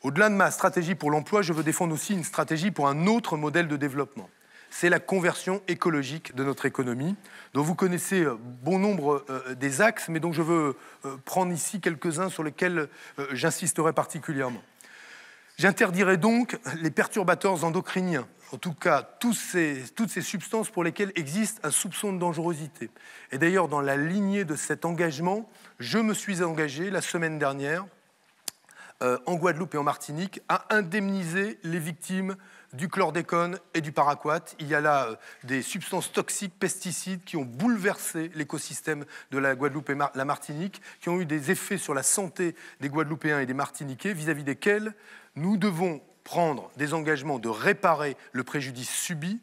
Au-delà de ma stratégie pour l'emploi, je veux défendre aussi une stratégie pour un autre modèle de développement. C'est la conversion écologique de notre économie, dont vous connaissez bon nombre des axes, mais dont je veux prendre ici quelques-uns sur lesquels j'insisterai particulièrement. J'interdirai donc les perturbateurs endocriniens, en tout cas toutes ces substances pour lesquelles existe un soupçon de dangerosité. Et d'ailleurs, dans la lignée de cet engagement, je me suis engagé la semaine dernière, en Guadeloupe et en Martinique, à indemniser les victimes du chlordécone et du paraquat. Il y a là des substances toxiques, pesticides, qui ont bouleversé l'écosystème de la Guadeloupe et la Martinique, qui ont eu des effets sur la santé des Guadeloupéens et des Martiniquais, vis-à-vis desquels nous devons prendre des engagements de réparer le préjudice subi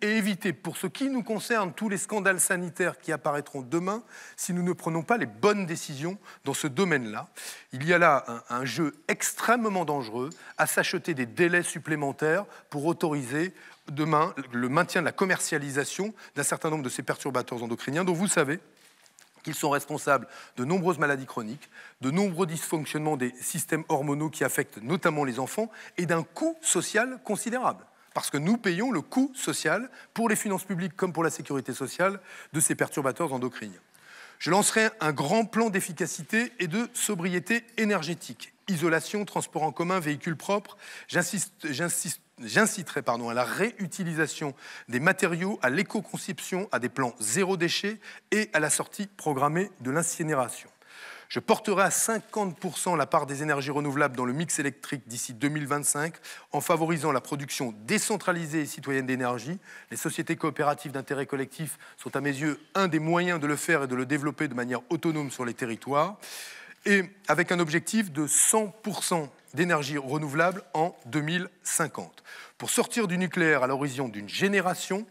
et éviter, pour ce qui nous concerne, tous les scandales sanitaires qui apparaîtront demain si nous ne prenons pas les bonnes décisions dans ce domaine-là. Il y a là un jeu extrêmement dangereux à s'acheter des délais supplémentaires pour autoriser demain le maintien de la commercialisation d'un certain nombre de ces perturbateurs endocriniens dont vous savez qu'ils sont responsables de nombreuses maladies chroniques, de nombreux dysfonctionnements des systèmes hormonaux qui affectent notamment les enfants et d'un coût social considérable. Parce que nous payons le coût social pour les finances publiques comme pour la sécurité sociale de ces perturbateurs endocriniens. Je lancerai un grand plan d'efficacité et de sobriété énergétique. Isolation, transport en commun, véhicules propres. J'inciterai à la réutilisation des matériaux, à l'éco-conception, à des plans zéro déchet et à la sortie programmée de l'incinération. Je porterai à 50% la part des énergies renouvelables dans le mix électrique d'ici 2025 en favorisant la production décentralisée et citoyenne d'énergie. Les sociétés coopératives d'intérêt collectif sont à mes yeux un des moyens de le faire et de le développer de manière autonome sur les territoires et avec un objectif de 100% d'énergie renouvelable en 2050. Pour sortir du nucléaire à l'horizon d'une génération,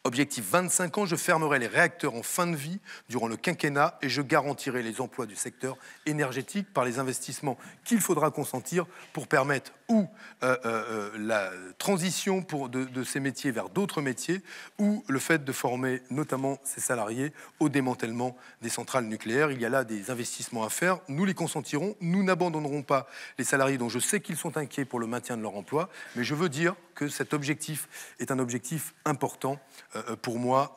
objectif 25 ans, je fermerai les réacteurs en fin de vie durant le quinquennat et je garantirai les emplois du secteur énergétique par les investissements qu'il faudra consentir pour permettre ou la transition de ces métiers vers d'autres métiers ou le fait de former notamment ces salariés au démantèlement des centrales nucléaires. Il y a là des investissements à faire, nous les consentirons, nous n'abandonnerons pas les salariés dont je sais qu'ils sont inquiets pour le maintien de leur emploi, mais je veux dire que cet objectif est un objectif important pour moi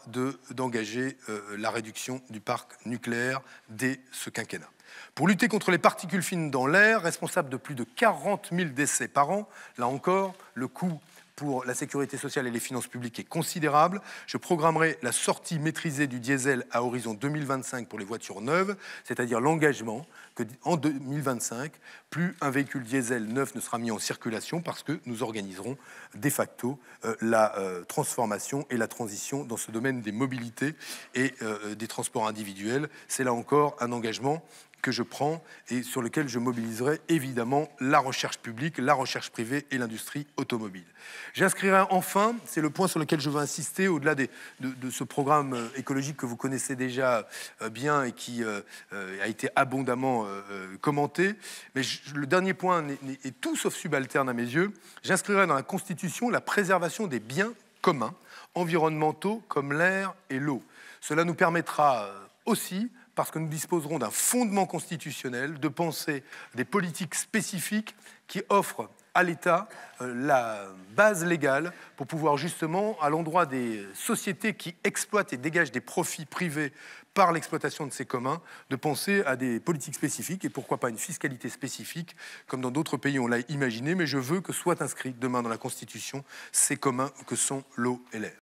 d'engager la réduction du parc nucléaire dès ce quinquennat. Pour lutter contre les particules fines dans l'air, responsables de plus de 40 000 décès par an, là encore, le coût pour la sécurité sociale et les finances publiques est considérable. Je programmerai la sortie maîtrisée du diesel à horizon 2025 pour les voitures neuves, c'est-à-dire l'engagement qu'en 2025, plus un véhicule diesel neuf ne sera mis en circulation parce que nous organiserons de facto la transformation et la transition dans ce domaine des mobilités et des transports individuels. C'est là encore un engagement que je prends et sur lequel je mobiliserai évidemment la recherche publique, la recherche privée et l'industrie automobile. J'inscrirai enfin, c'est le point sur lequel je veux insister, au-delà de ce programme écologique que vous connaissez déjà bien et qui a été abondamment commenté, mais le dernier point est tout sauf subalterne à mes yeux, j'inscrirai dans la Constitution la préservation des biens communs, environnementaux comme l'air et l'eau. Cela nous permettra aussi, parce que nous disposerons d'un fondement constitutionnel, de penser des politiques spécifiques qui offrent à l'État la base légale pour pouvoir justement, à l'endroit des sociétés qui exploitent et dégagent des profits privés par l'exploitation de ces communs, de penser à des politiques spécifiques et pourquoi pas une fiscalité spécifique, comme dans d'autres pays on l'a imaginé, mais je veux que soient inscrits demain dans la Constitution ces communs que sont l'eau et l'air.